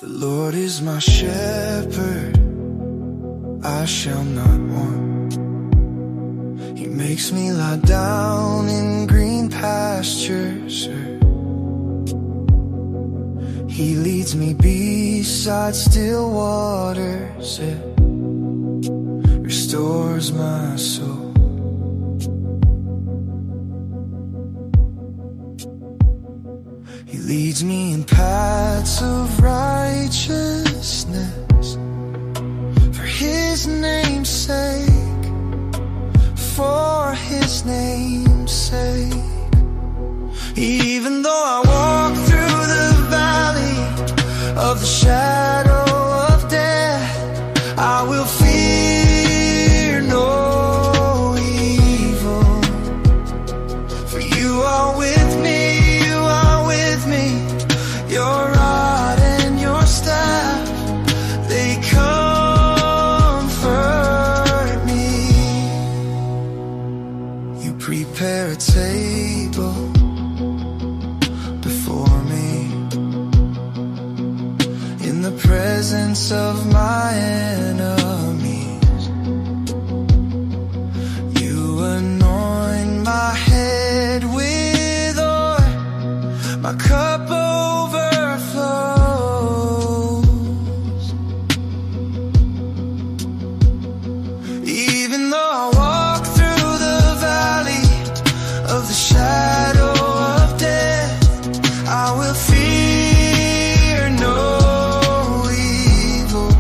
The Lord is my shepherd, I shall not want. He makes me lie down in green pastures. He leads me beside still waters. It restores my soul. He leads me in paths of righteousness for His name's sake, for His name's sake. Even though I walk through the valley of the shadow of death, I will fear no evil, for you are with me, you are with me. Your rod and your staff, they comfort me. You prepare a table before me in the presence of my enemies. You anoint my head with oil, my cup overflows. Even though I walk through the valley of the shadow of death, I will fear no evil,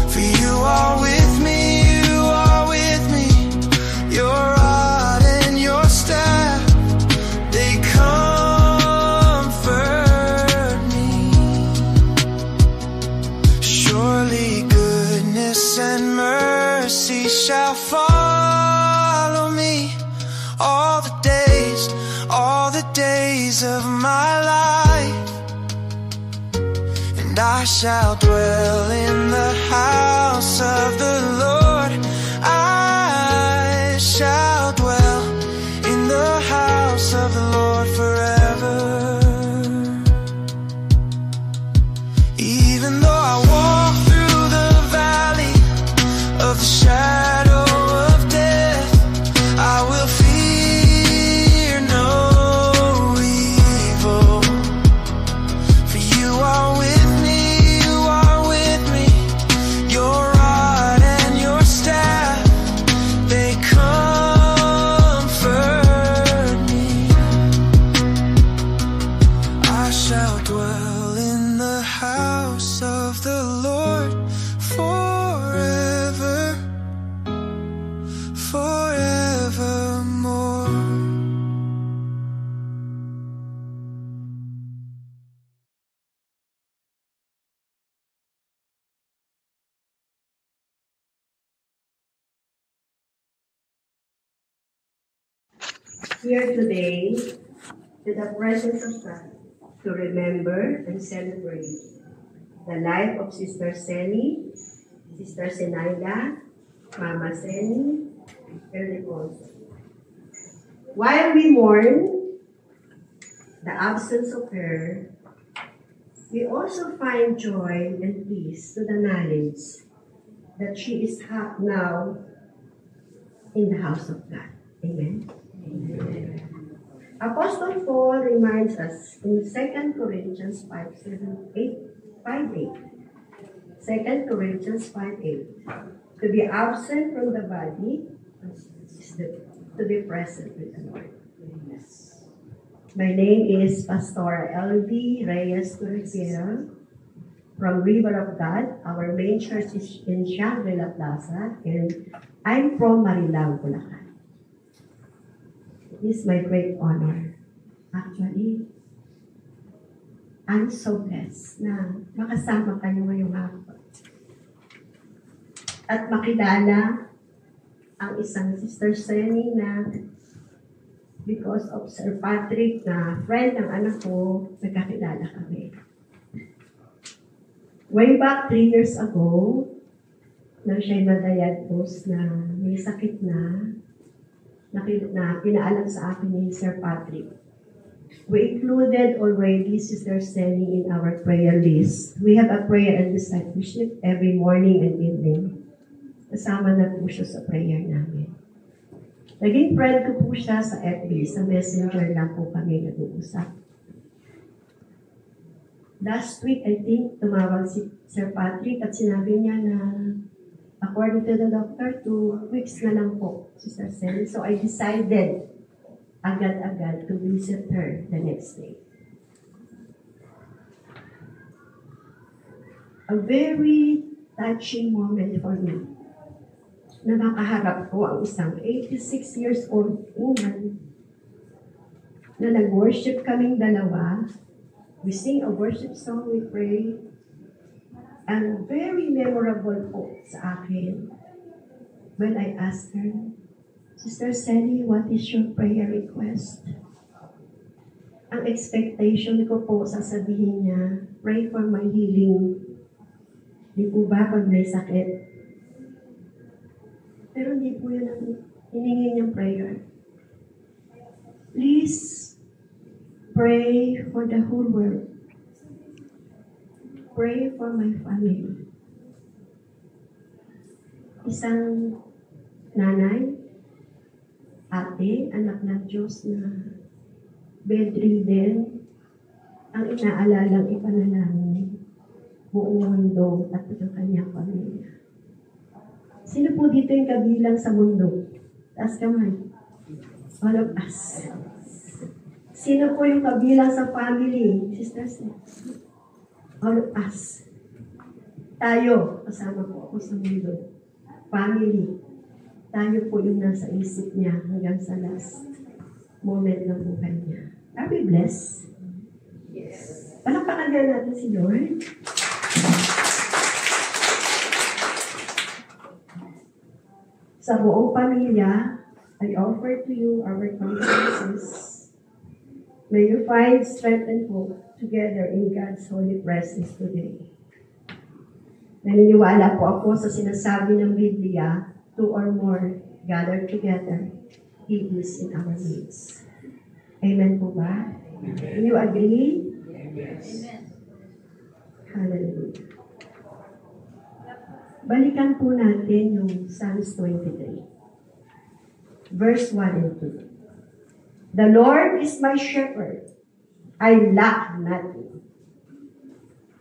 for you are with me, you are with me. Your rod and your staff, they comfort me. Surely goodness and mercy shall follow me all the days of my life, and I shall dwell in the house of the Lord. I shall dwell in the house of the Lord forever. Even though I walk through the valley of the shadow of death, I will fear no evil, for you are with me, you are with me. Your rod and your staff, they comfort me. I shall dwell in the house of the Lord forever, forevermore. Here today, to the presence of God, to remember and celebrate the life of Sister Seni, Sister Senaida, Mama Seni, and Riconso. While we mourn the absence of her, we also find joy and peace to the knowledge that she is now in the house of God. Amen. Amen. Apostle Paul reminds us in 2 Corinthians 5:8, 2 Corinthians 5:8, to be absent from the body is to be present with the Lord. My name is Pastora L.D. Reyes Curriera from River of God. Our main church is in Shangri-La Plaza, and I'm from Marilao, Bulacan. It is my great honor. Actually, I'm so blessed na makasama kayo ngayong hapon at makilala ang isang Sister Seni na because of Sir Patrick na friend ng anak ko, nagkakilala kami. Way back 3 years ago, nang siya'y na-diagnose na may sakit na pinaalam sa akin ni Sir Patrick. We included already Sister Sally in our prayer list. We have a prayer and discipleship every morning and evening. Kasama na po siya sa prayer namin. Naging friend ko po siya sa FB, sa Messenger lang po kami nag-uusap. Last week, I think, tumawag si Sir Patrick at sinabi niya na according to the doctor, 2 weeks na lang po, Sister Sally. So I decided agad-agad to visit her the next day. A very touching moment for me na makaharap ko ang isang 86 years old woman na nag-worship kaming dalawa. We sing a worship song, we pray, and very memorable po sa akin when I asked her, Sister Sally, what is your prayer request? Ang expectation ko po, sasabihin niya, pray for my healing. Di po ba pag may sakit? Pero hindi po yan ang hiningi niyang prayer. Please pray for the whole world. Pray for my family. Isang nanay, ate, anak ng Diyos na bedridden, ang inaalalang ipanalangin, buong mundo at ang kanyang pamilya. Sino po dito yung kabilang sa mundo? Taas kamay. All of us. Sino po yung kabilang sa family? Sisters, all of us. Tayo, kasama po ako sa mundo. Family. Tayo po yung nasa isip niya hanggang sa last moment ng buhay niya. Are we blessed? Yes. Palakpakan natin si Lord. Sa buong pamilya, I offer to you our condolences. May you find strength and hope together in God's holy presence today. Naniniwala po ako sa sinasabi ng Biblia, 2 or more gathered together, He is in our midst. Amen po ba? Do you agree? Amen. Hallelujah. Balikan po natin yung Psalms 23. Verse 1 and 2. The Lord is my shepherd. I lack nothing.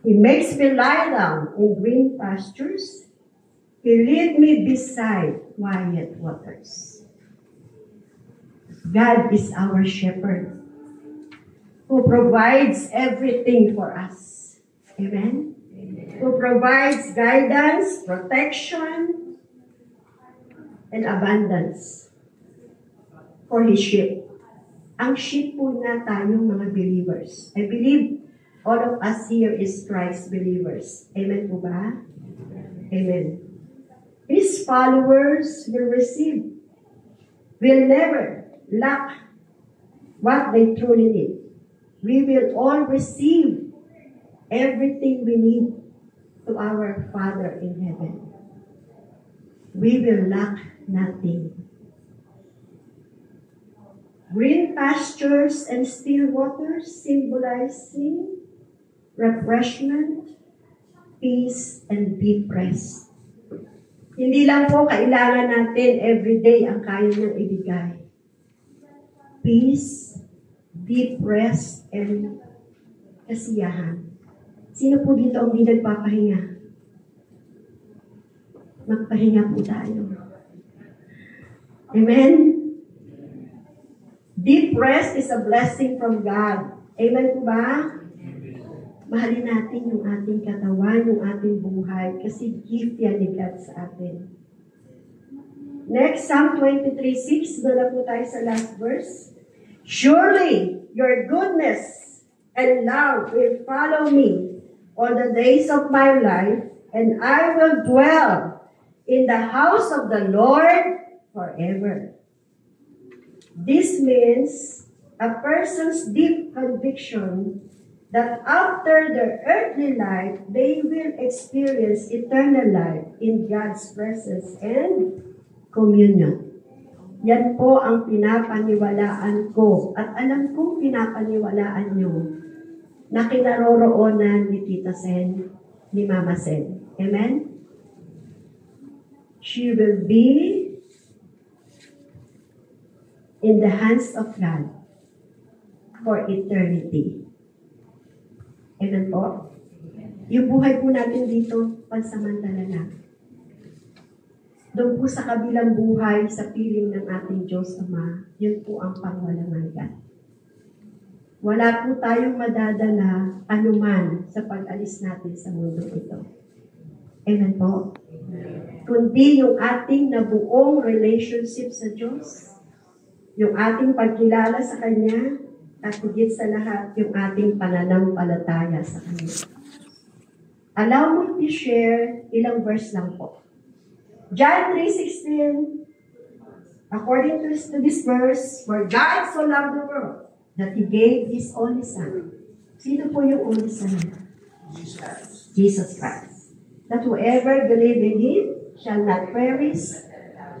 He makes me lie down in green pastures. He leads me beside quiet waters. God is our shepherd who provides everything for us. Amen? Who provides guidance, protection, and abundance for His sheep. Ang sheep po na tayong mga believers. I believe all of us here is Christ believers. Amen po ba? Amen. His followers will never lack what they truly need. We will all receive everything we need to our Father in heaven. We will lack nothing. Green pastures and still waters symbolizing refreshment, peace, and deep rest. Hindi lang po kailangan natin everyday ang kaya niyang ibigay. Peace, deep rest, and kasiyahan. Sino po dito ang di nagpapahinga? Magpahinga po tayo. Amen? Deep rest is a blessing from God. Amen po ba? Mahalin natin yung ating katawan, yung ating buhay, kasi gift yan ni God sa atin. Next, Psalm 23:6. Doon na po tayo sa last verse. Surely, your goodness and love will follow me all the days of my life, and I will dwell in the house of the Lord forever. This means a person's deep conviction that after their earthly life, they will experience eternal life in God's presence and communion. Yan po ang pinapaniwalaan ko. At alam kong pinapaniwalaan nyo na kinaroroonan ni Tita Sen, ni Mama Sen. Amen? She will be in the hands of God for eternity. Amen po? Yung buhay po natin dito, pansamantala lang. Doon po sa kabilang buhay, sa piling ng ating Diyos Ama, yun po ang pangwalang hanggan. Wala po tayong madadala anuman sa pag-alis natin sa mundo ito. Amen po? Kundi yung ating nabuong relationship sa Diyos, yung ating pagkilala sa Kanya, at higit sa lahat, yung ating pananampalataya sa Kanya. Allow me to share ilang verse lang po. John 3:16, according to this verse, for God so loved the world that He gave His only Son. Sino po yung only Son? Jesus Christ. That whoever believe in Him shall not perish,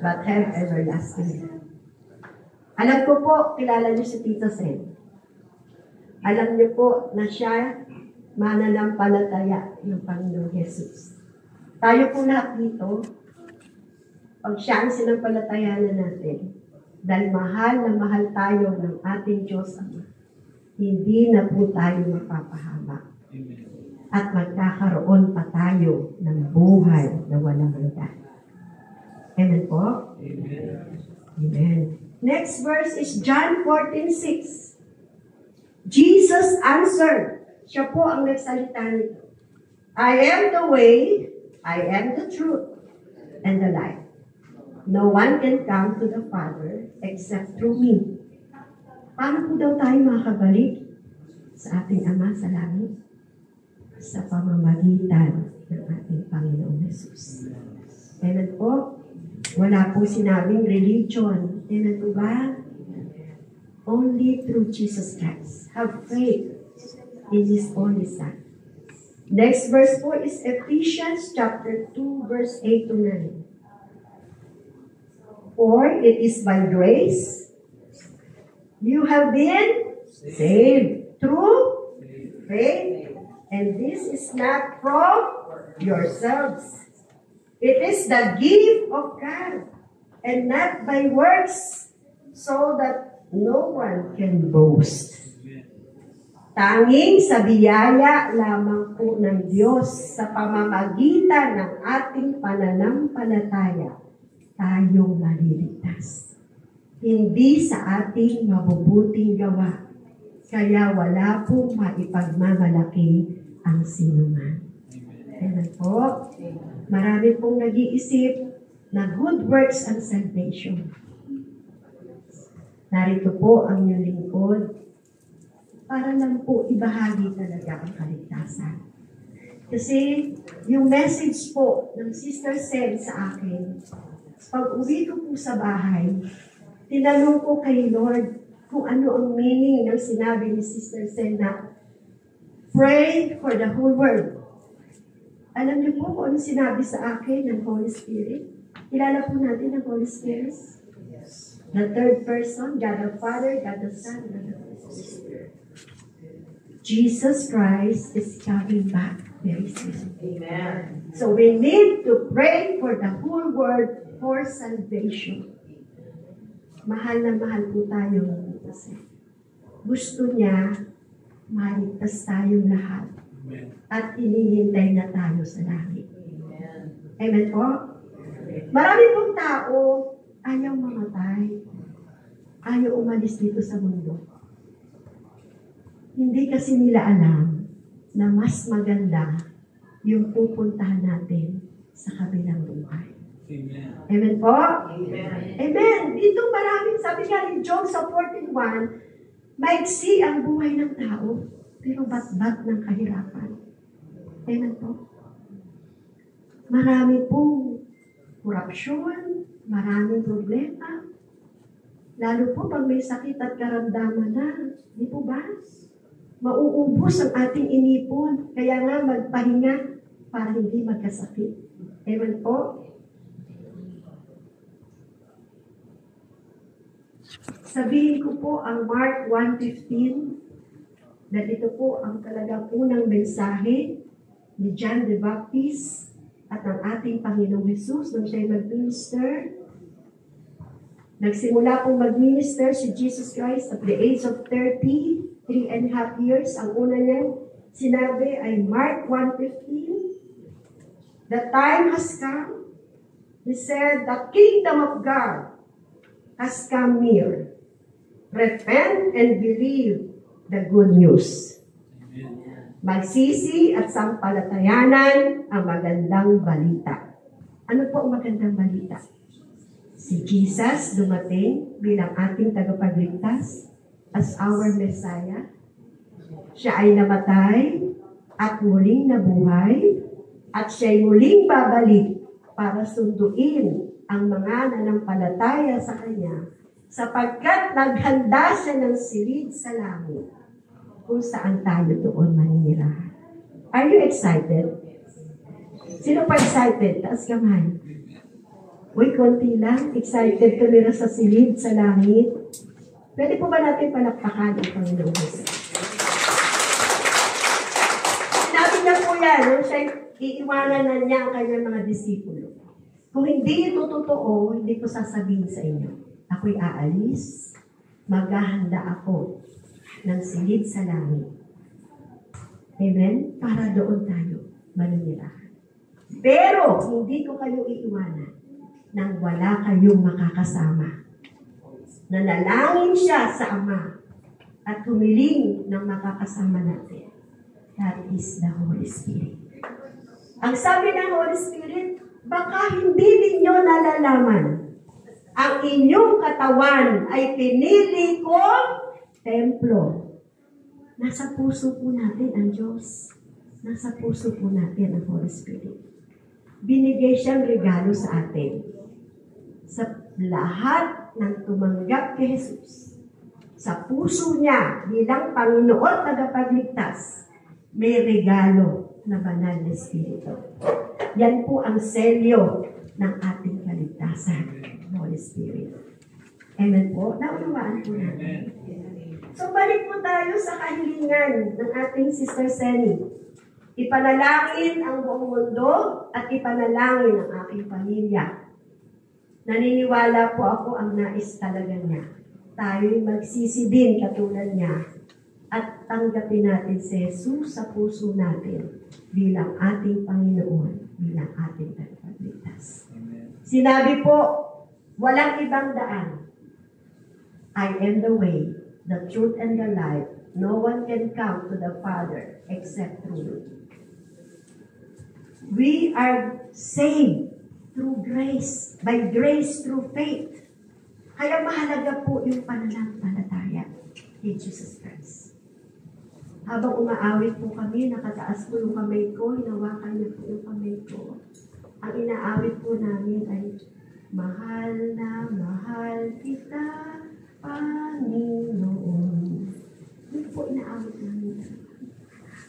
but have everlasting life. Alam ko po, kilala niyo si Tita Sen. Alam niyo po na siya mananampalataya ng Panginoong Jesus. Tayo po lahat dito, pag siya ang sinampalatayanan natin, dahil mahal na mahal tayo ng ating Diyos Ama, hindi na po tayo mapapahama. At magkakaroon pa tayo ng buhay na walang hanggan. Amen po? Amen. Amen. Next verse is John 14:6. Jesus answered. Siya po ang nagsalita nito. I am the way, I am the truth, and the life. No one can come to the Father except through me. Paano po daw tayo makakabalik sa ating Ama sa langit? Sa pamamagitan ng ating Panginoong Jesus. Amen po? Wala po sinabing religion. Amen po ba? Only through Jesus Christ. Have faith in His only Son. Next verse po is Ephesians chapter 2 verse 8 to 9. For it is by grace you have been saved through faith. And this is not from yourselves. It is the gift of God, and not by works, so that no one can boast. Tanging sa biyaya lamang po ng Diyos sa pamamagitan ng ating pananampalataya, tayong maliligtas. Hindi sa ating mabubuting gawa, kaya wala pong maipagmamalaki ang sinuman. Amen po. Marami pong nag-iisip na good works and salvation. Narito po ang iyong lingkod para lang po ibahagi talaga ang kaligtasan. Kasi yung message po ng Sister Sen sa akin, pag uwi ko po sa bahay, tinanong ko kay Lord kung ano ang meaning ng sinabi ni Sister Sen na pray for the whole world. Alam niyo po kung ano sinabi sa akin ng Holy Spirit? Kilala po natin ang Holy Spirit? Yes. The third person, God the Father, God the Son, God the Holy Spirit. Jesus Christ is coming back very soon. Amen. So we need to pray for the whole world for salvation. Mahal na mahal po tayo kasi gusto niya maligtas tayong lahat. Amen. At hinihintay na tayo sa langit. Amen. Amen po? Marami pong tao ayaw mamatay. Ayaw umalis dito sa mundo. Hindi kasi nila alam na mas maganda yung pupuntahan natin sa kabilang buhay. Amen. Amen po? Amen. Amen. Dito maraming, sabi nga ni Job sa 14:1, maiksi ang buhay ng tao, pero bat-bat ng kahirapan. Amen po? Marami pong korupsyon, maraming problema. Lalo po pag may sakit at karamdaman na, di po ba? Mauubos ang ating inipon. Kaya nga magpahinga para hindi magkasakit. Amen po? Sabihin ko po ang Mark 1:15 na ito po ang talagang unang mensahe ni John the Baptist at ng ating Panginoong Jesus nung siya'y mag-minister. Nagsimula pong mag-minister si Jesus Christ at the age of 3.5 years. Ang una niyang sinabi ay Mark 1:15. The time has come. He said, the kingdom of God has come near. Repent and believe the good news. Magsisi at sampalatayanan ang magandang balita. Ano po ang magandang balita? Si Jesus dumating bilang ating tagapagligtas as our Messiah. Siya ay namatay at muling nabuhay at siya'y muling babalik para sunduin ang mga nanampalataya sa Kanya sapagkat naghanda siya ng silid sa langit kung saan tayo doon maninirahan. Are you excited? Sino pa excited? Taas kamay. Uy, konti lang. Excited tumira sa silid sa langit. Pwede po ba natin palakpakan ang Panginoon Jesus? Sinabi niya po yan, no? Siya iiwanan na niya ang kanyang mga disipulo. Kung hindi ito totoo, hindi ko sasabihin sa inyo. Ako'y aalis, maghahanda ako ng silid sa langit. Amen? Para doon tayo maninirahan. Pero, hindi ko kayo iiwanan nang wala kayong makakasama. Nanalangin siya sa Ama at humiling ng makakasama natin. That is the Holy Spirit. Ang sabi ng Holy Spirit, baka hindi ninyo nalalaman. Ang inyong katawan ay pinili kong templo. Nasa puso po natin ang Diyos. Nasa puso po natin ang Holy Spirit. Binigay siyang regalo sa atin. Sa lahat ng tumanggap kay Jesus, sa puso niya bilang Panginoon tagapagligtas, may regalo na banal na Espiritu. Yan po ang selyo ng ating kaligtasan, Holy Spirit. Amen po? Naunawaan po natin. So, balik po tayo sa kahilingan ng ating Sister Senny. Ipanalangin ang buong mundo at ipanalangin ang aking pamilya. Naniniwala po ako ang nais talaga niya. Tayo'y magsisi din katulad niya at tanggapin natin si Jesus sa puso natin bilang ating Panginoon, bilang ating tagapagligtas. Sinabi po, walang ibang daan. I am the way, the truth, and the life. No one can come to the Father except through me. We are saved through grace, by grace through faith. Kaya mahalaga po yung pananampalataya kay Jesus Christ. Habang umaawit po kami, nakataas po yung kamay ko, hinawakan niyo po yung kamay ko. Ang inaawit po namin ay, mahal na mahal kita, Panginoon. Hindi po inaawit namin.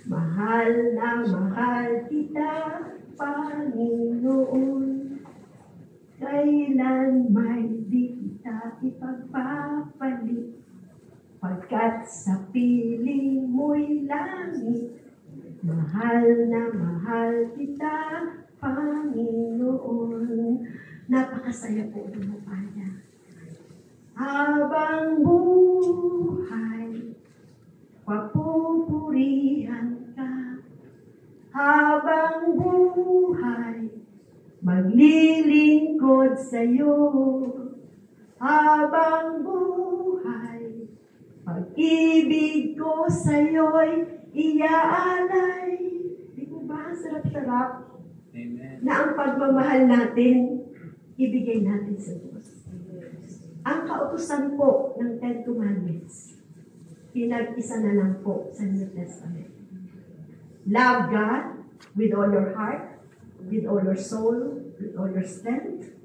Mahal na mahal kita, Panginoon. Kailan may di kita ipagpapalit. Pagkat sa piling mo'y langit, mahal na mahal kita, Panginoon. Napakasaya po ng mapaya. Habang buhay, papupurihan ka. Habang buhay, maglilingkod sa'yo. Habang buhay, pag-ibig ko sa'yo'y iaalay. Di po ba? Sarap-sarap. Amen. Na ang pagmamahal natin, ibigay natin sa Diyos. Ang kautusan po ng Ten Commandments, pinag-isa na lang po sa New Testament. Love God with all your heart, with all your soul, with all your strength.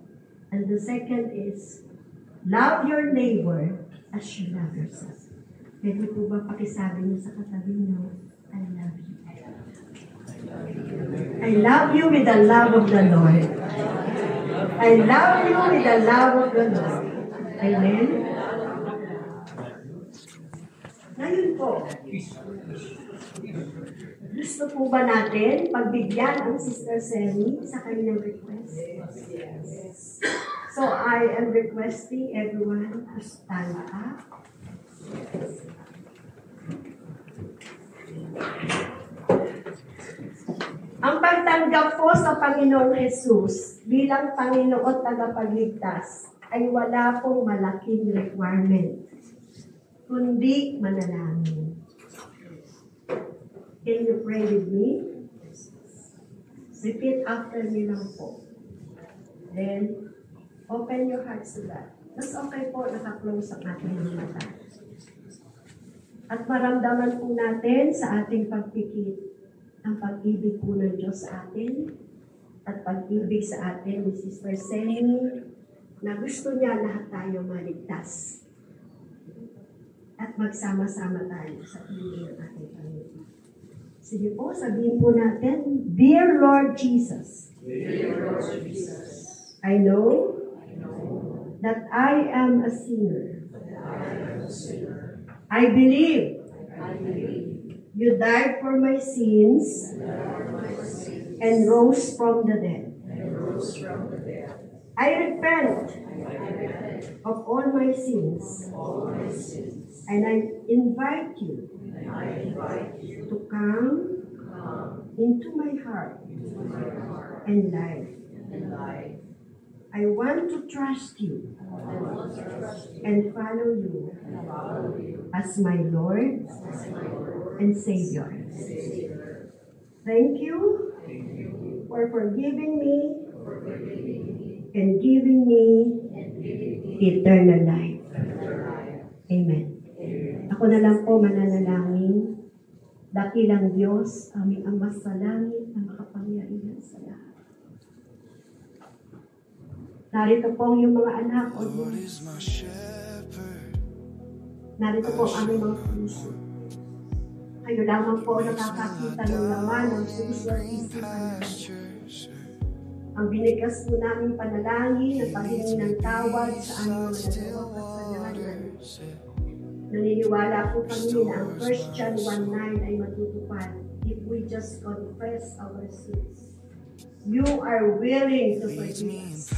And the second is, love your neighbor as you love yourself. Pwede po ba pakisabi niyo sa katabi niyo, I love you. I love you with the love of the Lord. I love you with the love of the Lord. Amen? po. Gusto po ba natin pagbigyan ang Sister Selly sa kanyang request? So I am requesting everyone to stand up. Ang pagtanggap po sa Panginoong Jesus bilang Panginoon tagapagligtas ay wala pong malaking requirement, kundi manalangin. Can you pray with me? Repeat after me lang po. Then, open your hearts to God. Mas okay po, naka-close ang ating mata. At maramdaman po natin sa ating pagpikit ang pag-ibig po ng Diyos sa atin at pag-ibig sa atin ni Sister Selly na gusto niya lahat tayo maligtas at magsama-sama tayo sa piling ng ating Panginoon. Sige po, sabihin po natin, Dear Lord Jesus, I know that I am a sinner. I believe you died for my sins and rose from the dead. I repent of all my sins and I invite you to come into my heart and life. I want to trust you and follow you as my Lord and Savior. Thank you for forgiving me and giving me eternal life. Amen. Ako na lang po mananalangin. Dakilang Diyos, aming Ama sa langit na makapangyarihan sa lahat. Narito po yung mga anak o Diyos. Narito po ang aming mga puso. Kayo lamang po nakakakita ng laman ng puso at isipan. Ang binigas po namin panalangin at paghingi ng tawad sa aming mga nagawa kasalanan. Naniniwala po kami na ang 1 John 1:9 ay matutupad if we just confess our sins. You are willing to forgive us.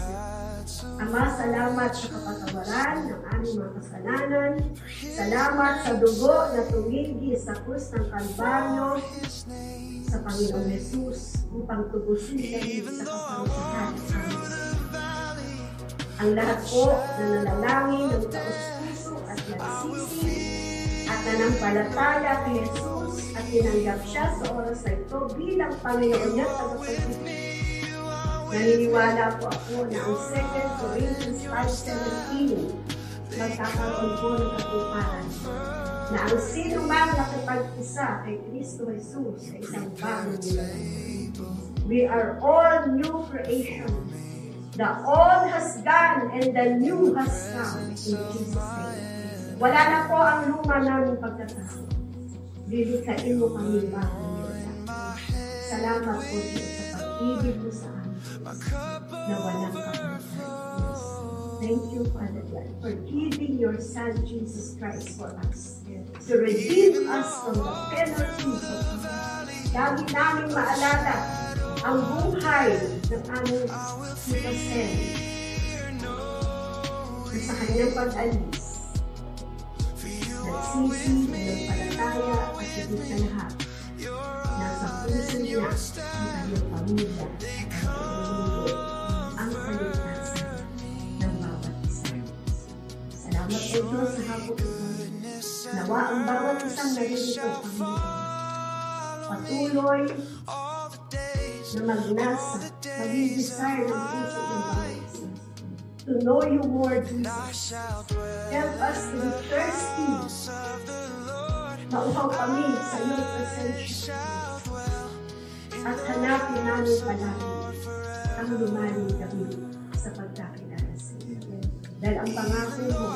Ama, salamat sa kapatawaran ng aming mga kasalanan. Salamat sa dugo na tumigi sa krus ng Kalbaryo sa Panginoong Jesus upang tubusin kami sa kaparusahan sa amin. Ang lahat po na nanalangin ng taos-puso at nagsisi at nanampalataya kay Jesus at tinanggap siya sa oras na ito bilang Panginoon niya sa kapatid. Naniniwala po ako na ang 2 Corinthians 5:17 magkakaroon po ng katuparan na ang sino man nakipag-isa kay Kristo Jesus ay isang bagong nilalang. We are all new creation. The old has gone and the new has come in Jesus' name. Wala na po ang luma namin pagkatao. Lilikain mo kami bagong nilalang. Salamat po Diyos sa pag-ibig mo sa amin na walang kapantay. Thank you, Father God, for giving your Son, Jesus Christ, for us, to redeem us from the penalties of sin. Lagi namin maalala ang buhay ng aming Sister Selly na sa kanyang pag-alis, nagsisi, nanampalataya, at higit sa lahat, nasa puso niya ang kanyang pamilya ang kaligtasan ng bawat isa. Salamat po Diyos sa hapon ito. Nawa ang bawat isang naririto kami. Patuloy na magnasa, maging desire ng puso ng bawat isa. To know you more, Jesus. Help us to be thirsty. Mauhaw kami sa iyong presensya. At hanapin namin palagi ang lumalim kami sa pagkakilala sa iyo. Dahil ang pangako mo,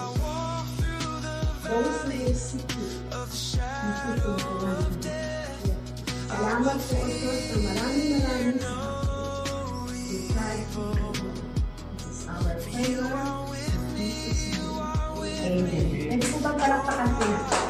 those who will seek you, matutungtungan kami. Salamat po o Diyos na maraming sa hapon. We try to know. This is our prayer. In Jesus' name. Amen. Pwede po bang palakpakan po natin?